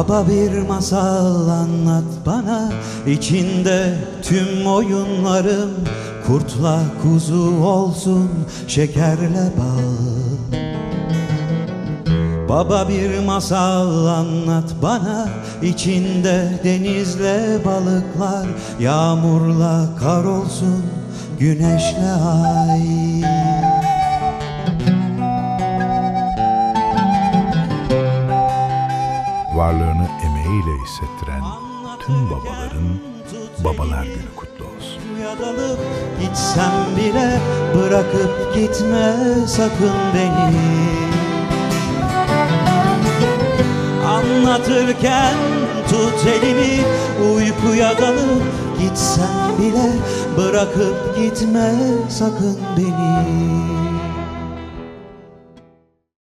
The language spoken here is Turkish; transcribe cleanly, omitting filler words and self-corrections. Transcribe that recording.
Baba bir masal anlat bana, içinde tüm oyunlarım kurtla kuzu olsun, şekerle bal. Baba bir masal anlat bana, içinde denizle balıklar, yağmurla kar olsun, güneşle ay. Varlığını emeğiyle hissettiren tüm babaların Babalar Günü kutlu olsun. Dalıp gitsem bile bırakıp gitme sakın beni. Anlatırken tut elimi, uykuya dalıp gitsem bile bırakıp gitme sakın beni.